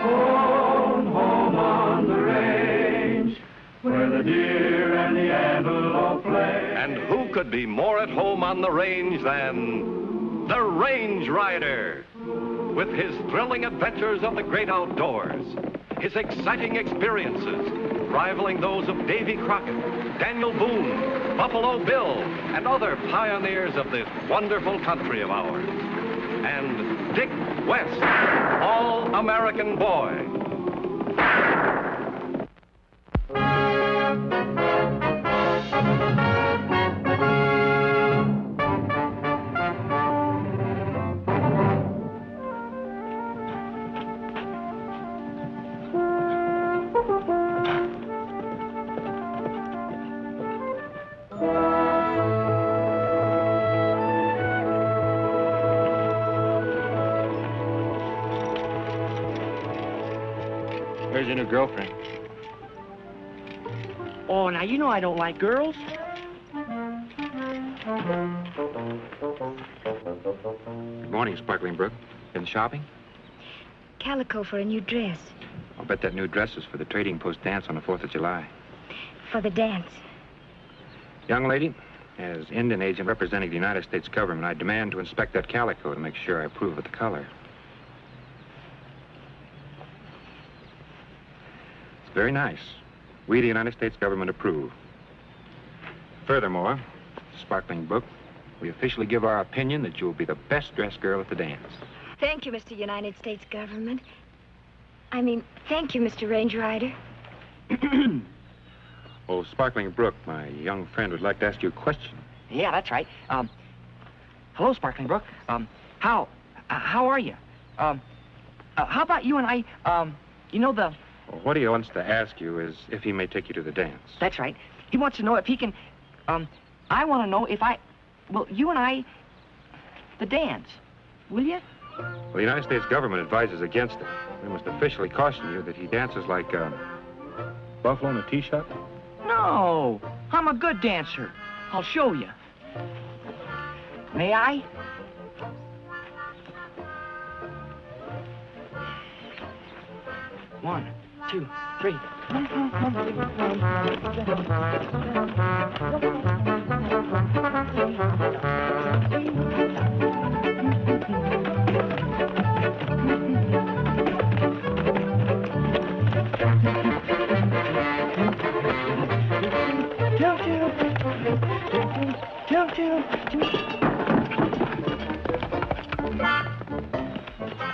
Home, home on the range, where the deer and the antelope play. And who could be more at home on the range than the Range Rider? With his thrilling adventures of the great outdoors, his exciting experiences rivaling those of Davy Crockett, Daniel Boone, Buffalo Bill, and other pioneers of this wonderful country of ours. And Dick West, All-American Boy. Where's your new girlfriend? Oh, now, you know I don't like girls. Good morning, Sparkling Brook. Been shopping? Calico for a new dress. I'll bet that new dress is for the Trading Post dance on the 4th of July. For the dance. Young lady, as Indian agent representing the United States government, I demand to inspect that calico to make sure I approve of the color. It's very nice. We, the United States government, approve. Furthermore, Sparkling Brook, we officially give our opinion that you will be the best-dressed girl at the dance. Thank you, Mr. United States government. I mean, thank you, Mr. Range Rider. Oh, Sparkling Brook, my young friend would like to ask you a question. Yeah, that's right. Hello, Sparkling Brook. How are you? How about you and I, you know the... Well, what he wants to ask you is if he may take you to the dance. That's right. He wants to know if he can, I want to know if well, you and I, the dance, will you? Well, the United States government advises against it. We must officially caution you that he dances like, buffalo in a tee-shot. No, I'm a good dancer. I'll show you. May I? One, two, three.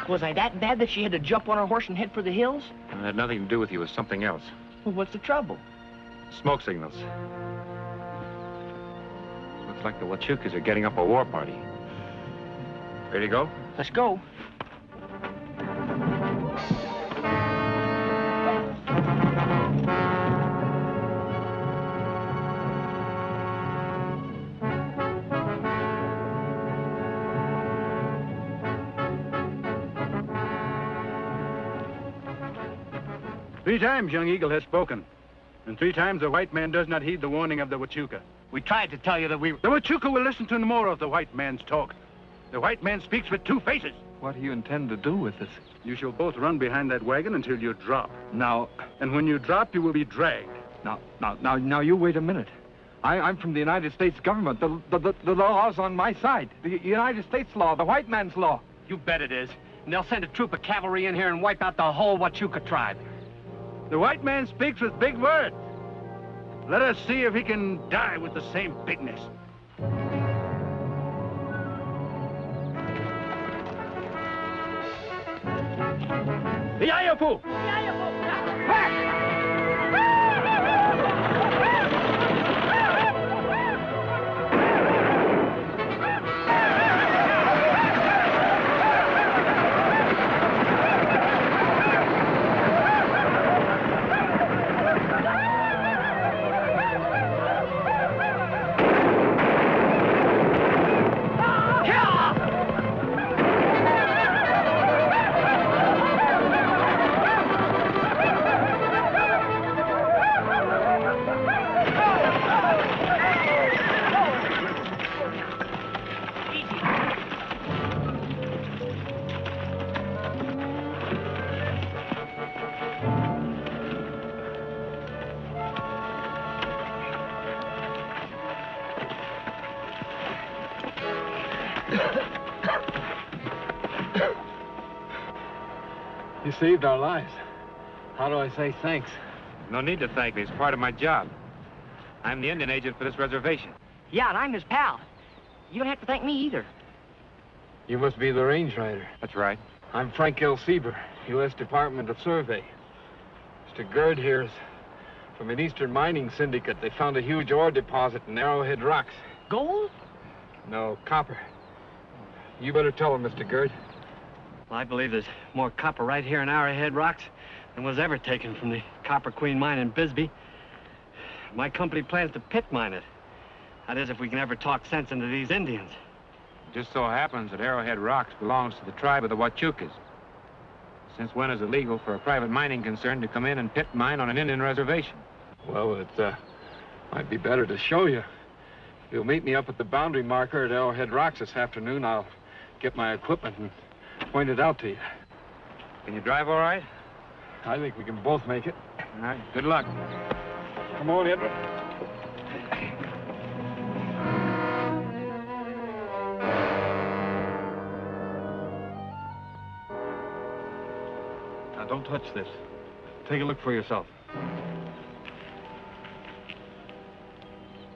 Was I that bad that she had to jump on her horse and head for the hills? It had nothing to do with you. It was something else. Well, what's the trouble? Smoke signals. Looks like the Huachucas are getting up a war party. Ready to go? Let's go. Three times Young Eagle has spoken, and 3 times the white man does not heed the warning of the Huachuca. We tried to tell you that we... The Huachuca will listen to no more of the white man's talk. The white man speaks with 2 faces. What do you intend to do with us? You shall both run behind that wagon until you drop. Now... And when you drop, you will be dragged. Now, you wait a minute. I'm from the United States government. The law's on my side. The United States law, the white man's law. You bet it is. And they'll send a troop of cavalry in here and wipe out the whole Huachuca tribe. The white man speaks with big words. Let us see if he can die with the same bigness. Iayapu! You saved our lives. How do I say thanks? No need to thank me. It's part of my job. I'm the Indian agent for this reservation. Yeah, and I'm his pal. You don't have to thank me either. You must be the range rider. That's right. I'm Frank L. Sieber, U.S. Department of Survey. Mr. Gerd here is from an eastern mining syndicate. They found a huge ore deposit in Arrowhead Rocks. Gold? No, copper. You better tell him, Mr. Gerd. Well, I believe there's more copper right here in Arrowhead Rocks than was ever taken from the Copper Queen mine in Bisbee. My company plans to pit mine it. That is, if we can ever talk sense into these Indians. It just so happens that Arrowhead Rocks belongs to the tribe of the Huachucas. Since when is it legal for a private mining concern to come in and pit mine on an Indian reservation? Well, it might be better to show you. If you'll meet me up at the boundary marker at Arrowhead Rocks this afternoon, I'll get my equipment and point it out to you. Can you drive all right? I think we can both make it. All right. Good luck. Come on, Edward. Now, don't touch this. Take a look for yourself.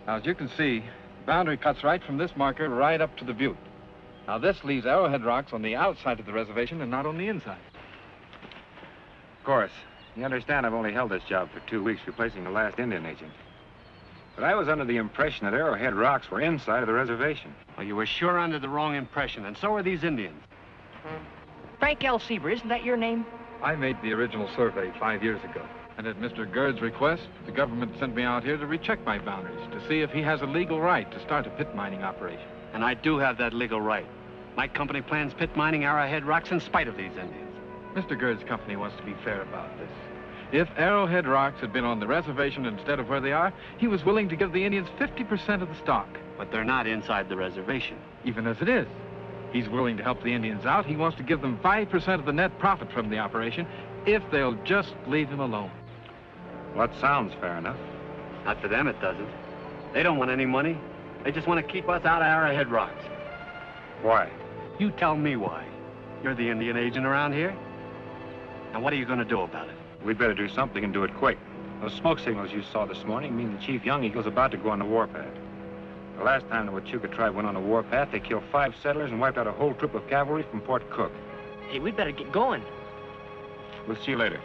Now, as you can see, the boundary cuts right from this marker right up to the butte. Now, this leaves Arrowhead Rocks on the outside of the reservation and not on the inside. Of course. You understand I've only held this job for 2 weeks, replacing the last Indian agent. But I was under the impression that Arrowhead Rocks were inside of the reservation. Well, you were sure under the wrong impression, and so are these Indians. Frank L. Sieber, isn't that your name? I made the original survey 5 years ago. And at Mr. Gerd's request, the government sent me out here to recheck my boundaries, to see if he has a legal right to start a pit mining operation. And I do have that legal right. My company plans pit mining Arrowhead Rocks in spite of these Indians. Mr. Gerd's company wants to be fair about this. If Arrowhead Rocks had been on the reservation instead of where they are, he was willing to give the Indians 50% of the stock. But they're not inside the reservation. Even as it is. He's willing to help the Indians out. He wants to give them 5% of the net profit from the operation if they'll just leave him alone. Well, that sounds fair enough. Not to them, it doesn't. They don't want any money. They just want to keep us out of Arrowhead Rocks. Why? You tell me why. You're the Indian agent around here. Now, what are you going to do about it? We'd better do something and do it quick. Those smoke signals you saw this morning mean that Chief Young Eagle's about to go on the warpath. The last time the Huachuca tribe went on a warpath, they killed 5 settlers and wiped out a whole troop of cavalry from Fort Cook. Hey, we'd better get going. We'll see you later.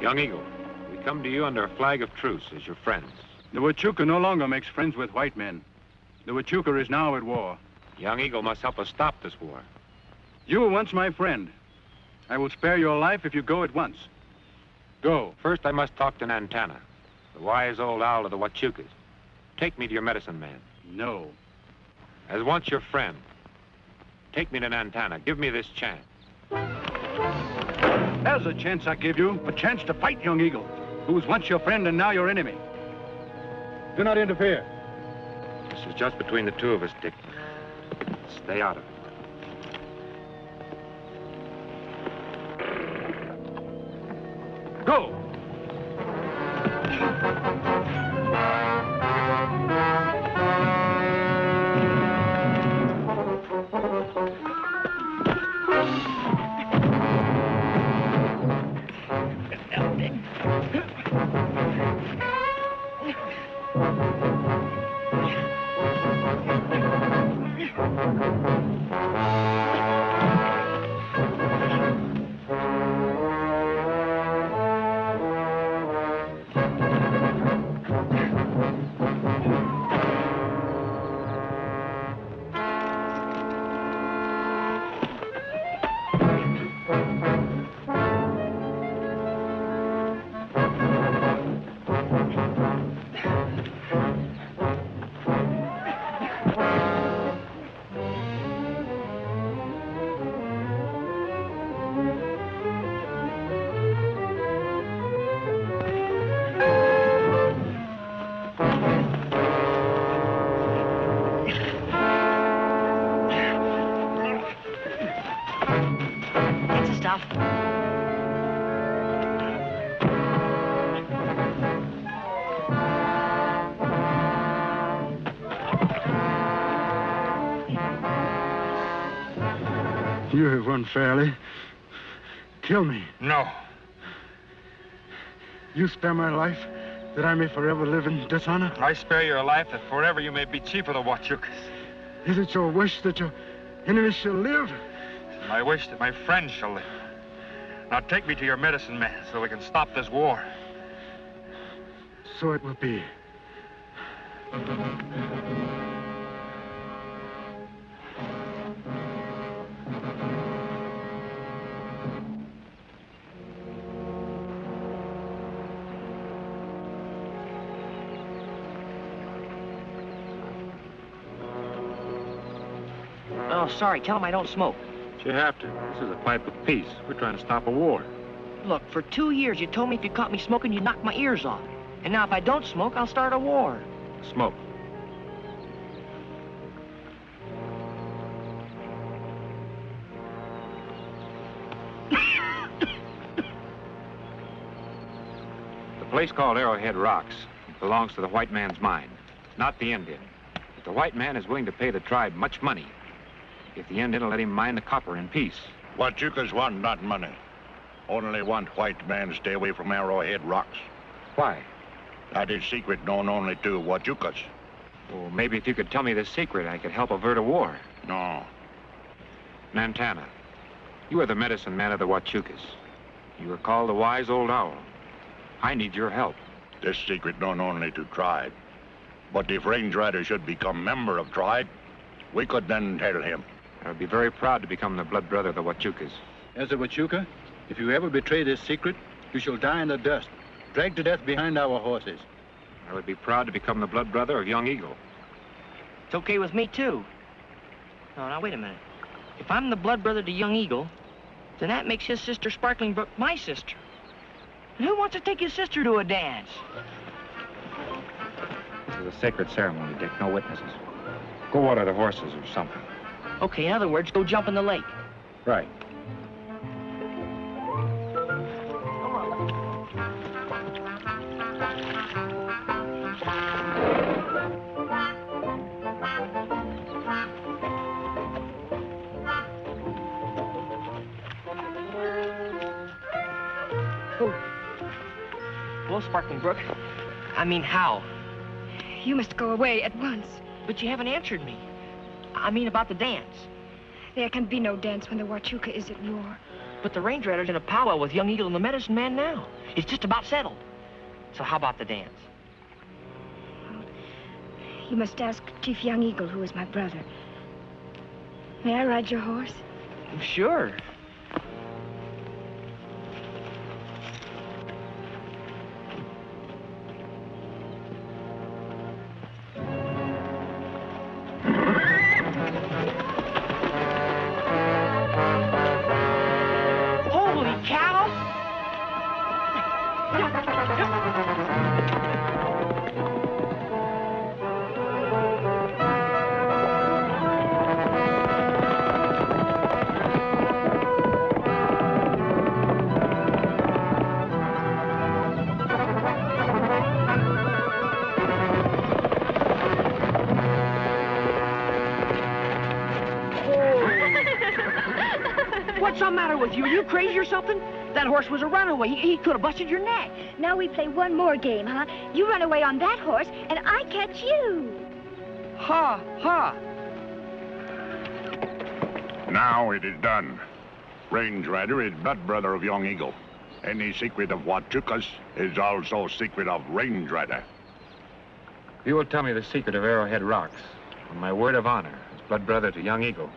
Young Eagle, we come to you under a flag of truce as your friends. The Huachuca no longer makes friends with white men. The Huachuca is now at war. Young Eagle must help us stop this war. You were once my friend. I will spare your life if you go at once. Go. First, I must talk to Nantana, the wise old owl of the Huachucas. Take me to your medicine man. No. As once your friend, take me to Nantana. Give me this chance. There's a chance I give you, a chance to fight young Eagle, who was once your friend and now your enemy. Do not interfere. This is just between the two of us, Dick. Stay out of it. Go! You have won fairly. Kill me. No. You spare my life that I may forever live in dishonor? I spare your life that forever you may be chief of the Huachucas. Is it your wish that your enemies shall live? It's my wish that my friends shall live. Now take me to your medicine man so we can stop this war. So it will be. Oh, sorry. Tell him I don't smoke. But you have to. This is a pipe of peace. We're trying to stop a war. Look, for 2 years you told me if you caught me smoking, you'd knock my ears off. And now if I don't smoke, I'll start a war. Smoke. The place called Arrowhead Rocks belongs to the white man's mine, not the Indian. But the white man is willing to pay the tribe much money if the Indian will let him mine the copper in peace. Huachucas want not money. Only want white man stay away from Arrowhead Rocks. Why? That is secret known only to Huachucas. Well, maybe if you could tell me the secret, I could help avert a war. No. Nantana, you are the medicine man of the Huachucas. You are called the Wise Old Owl. I need your help. This secret known only to tribe. But if Range Rider should become member of tribe, we could then tell him. I would be very proud to become the blood brother of the Huachucas. As a Huachuca, if you ever betray this secret, you shall die in the dust, dragged to death behind our horses. I would be proud to become the blood brother of Young Eagle. It's okay with me, too. No, now, wait a minute. If I'm the blood brother to Young Eagle, then that makes his sister Sparkling Brook my sister. And who wants to take his sister to a dance? This is a sacred ceremony, Dick. No witnesses. Go water the horses or something. Okay, in other words, go jump in the lake. Right. Hello, Sparkling Brook. I mean, how? You must go away at once. But you haven't answered me. I mean, about the dance. There can be no dance when the Huachuca is at war. But the Range Rider's in a powwow with Young Eagle and the Medicine Man now. It's just about settled. So how about the dance? You must ask Chief Young Eagle, who is my brother. May I ride your horse? Sure. Holy cow! What's the matter with you? Are you crazy or something? That horse was a runaway. He could have busted your neck. Now we play one more game, huh? You run away on that horse, and I catch you. Ha, ha. Now it is done. Range Rider is blood brother of Young Eagle. Any secret of Huachucas is also secret of Range Rider. If you will tell me the secret of Arrowhead Rocks, on my word of honor, as blood brother to Young Eagle,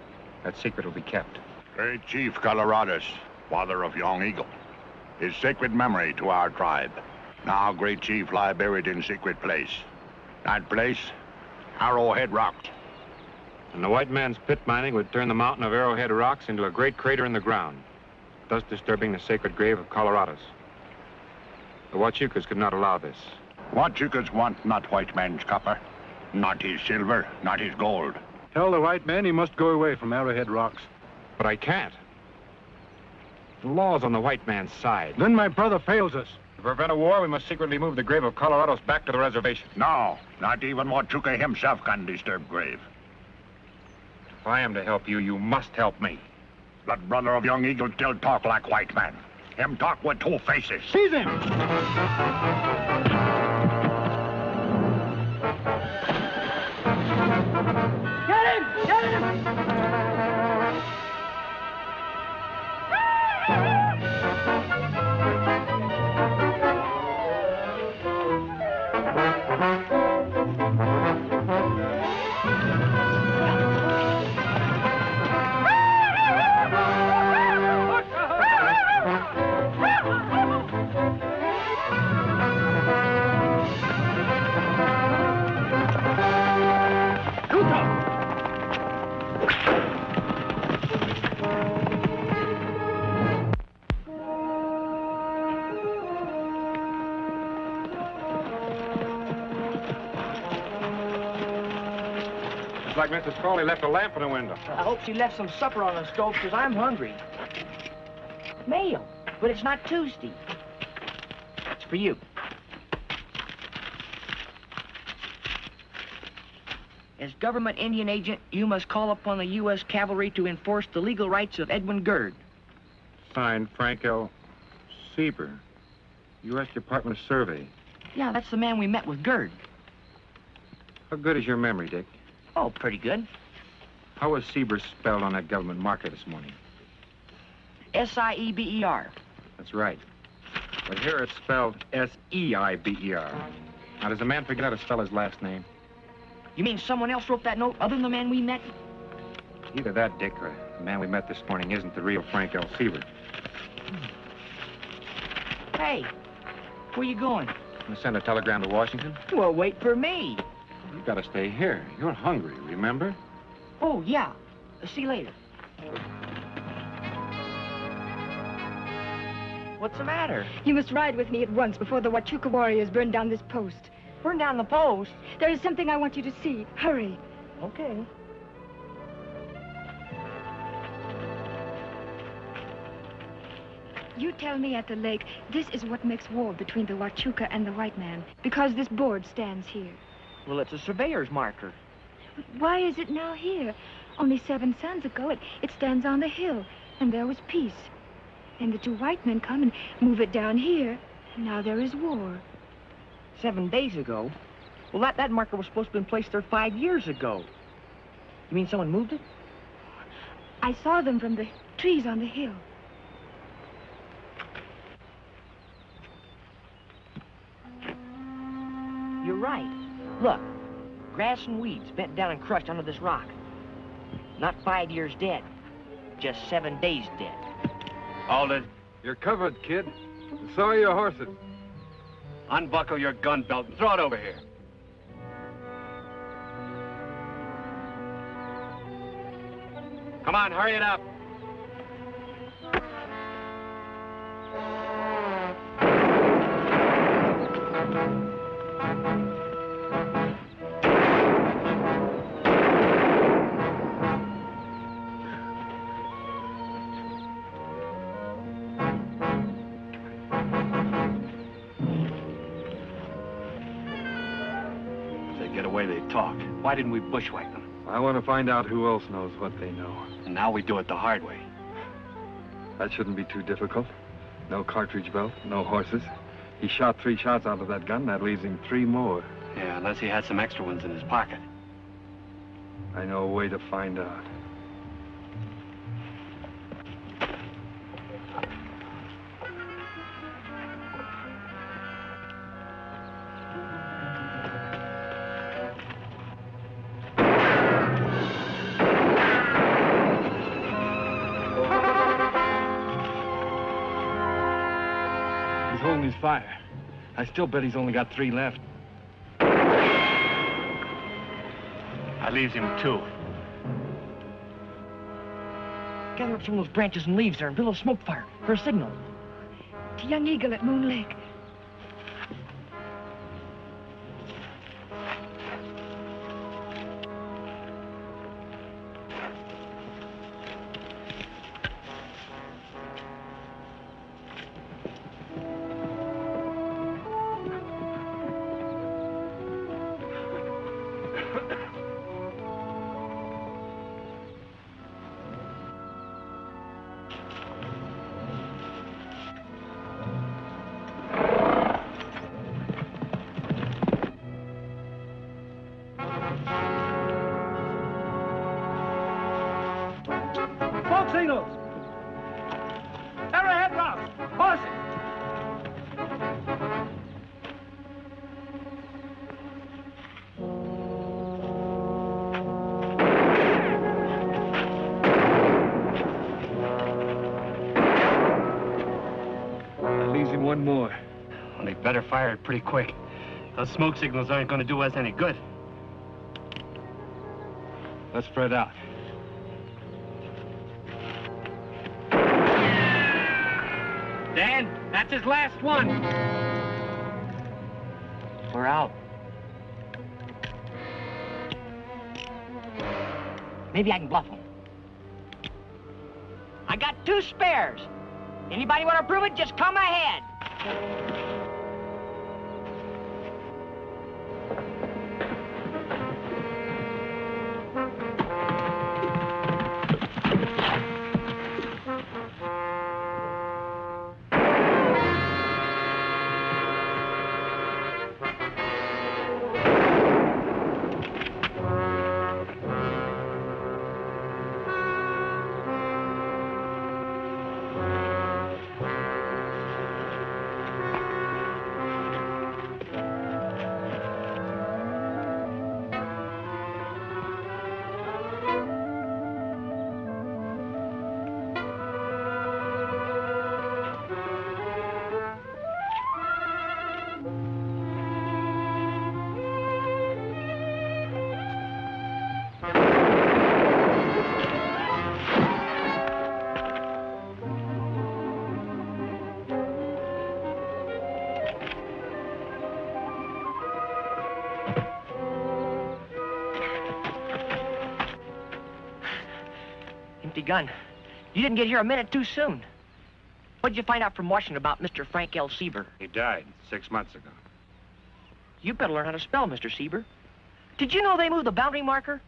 that secret will be kept. Great Chief Coloradus, father of Young Eagle, is sacred memory to our tribe. Now Great Chief lie buried in secret place. That place, Arrowhead Rocks. And the white man's pit mining would turn the mountain of Arrowhead Rocks into a great crater in the ground, thus disturbing the sacred grave of Coloradus. The Huachucas could not allow this. Huachucas want not white man's copper, not his silver, not his gold. Tell the white man he must go away from Arrowhead Rocks. But I can't. The law's on the white man's side. Then my brother fails us. To prevent a war, we must secretly move the grave of Colorados back to the reservation. No, not even Huachuca himself can disturb grave. If I am to help you, you must help me. Blood brother of young Eagle still talk like white man. Him talk with two faces. Seize him! Get him! Get him! Looks like Mrs. Crawley left a lamp in the window. I hope she left some supper on the stove, because I'm hungry. Mail, but it's not Tuesday. It's for you. As government Indian agent, you must call upon the U.S. Cavalry to enforce the legal rights of Edwin Gerd. Signed, Frank L. Sieber, U.S. Department of Survey. Yeah, that's the man we met with Gerd. How good is your memory, Dick? Oh, pretty good. How was Sieber spelled on that government marker this morning? S-I-E-B-E-R. That's right. But here it's spelled S-E-I-B-E-R. Now, does a man forget how to spell his last name? You mean someone else wrote that note other than the man we met? Either that, Dick, or the man we met this morning isn't the real Frank L. Sieber. Hey, where you going? I'm gonna send a telegram to Washington. Well, wait for me. You've got to stay here. You're hungry, remember? Oh, yeah. See you later. What's the matter? You must ride with me at once before the Huachuca warriors burn down this post. Burn down the post? There is something I want you to see. Hurry. Okay. You tell me at the lake, this is what makes war between the Huachuca and the white man, because this board stands here. Well, it's a surveyor's marker. But why is it now here? Only 7 suns ago, it stands on the hill, and there was peace. And the 2 white men come and move it down here, and now there is war. 7 days ago? Well, that marker was supposed to have been placed there 5 years ago. You mean someone moved it? I saw them from the trees on the hill. You're right. Look, grass and weeds bent down and crushed under this rock. Not 5 years dead, just 7 days dead. Hold it. You're covered, kid. So are your horses. Unbuckle your gun belt and throw it over here. Come on, hurry it up. They talk. Why didn't we bushwhack them? I want to find out who else knows what they know. And now we do it the hard way. That shouldn't be too difficult. No cartridge belt, no horses. He shot 3 shots out of that gun. That leaves him 3 more. Yeah, unless he had some extra ones in his pocket. I know a way to find out. Holding his fire. I still bet he's only got 3 left. That leaves him 2. Gather up some of those branches and leaves there and build a smoke fire for a signal. To Young Eagle at Moon Lake. Well, they better fire it pretty quick. Those smoke signals aren't going to do us any good. Let's spread out. Dan, that's his last one. We're out. Maybe I can bluff him. I got 2 spares. Anybody want to prove it, just come ahead. Empty gun. You didn't get here a minute too soon. What'd you find out from Washington about Mr. Frank L. Sieber? He died 6 months ago. You better learn how to spell, Mr. Sieber. Did you know they moved the boundary marker?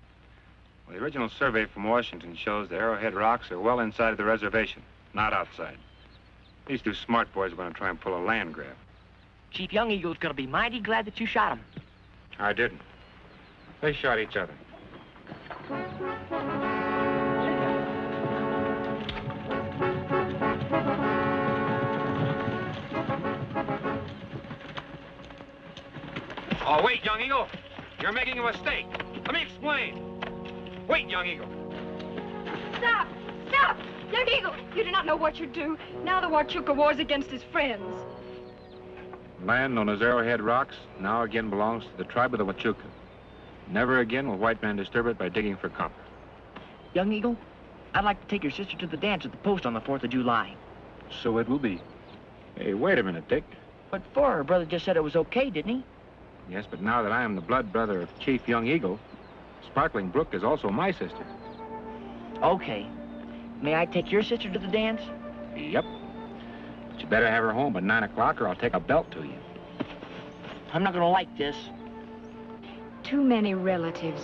Well, the original survey from Washington shows the Arrowhead Rocks are well inside of the reservation, not outside. These 2 smart boys are going to try and pull a land grab. Chief Young Eagle's gonna be mighty glad that you shot him. I didn't. They shot each other. Oh, wait, Young Eagle. You're making a mistake. Let me explain. Wait, Young Eagle. Stop! Stop! Young Eagle, you do not know what you do. Now the Huachuca wars against his friends. Land known as Arrowhead Rocks now again belongs to the tribe of the Huachuca. Never again will white man disturb it by digging for copper. Young Eagle, I'd like to take your sister to the dance at the post on the 4th of July. So it will be. Hey, wait a minute, Dick. But before, her brother just said it was okay, didn't he? Yes, but now that I am the blood brother of Chief Young Eagle, Sparkling Brook is also my sister. Okay. May I take your sister to the dance? Yep. But you better have her home by 9 o'clock or I'll take a belt to you. I'm not gonna like this. Too many relatives.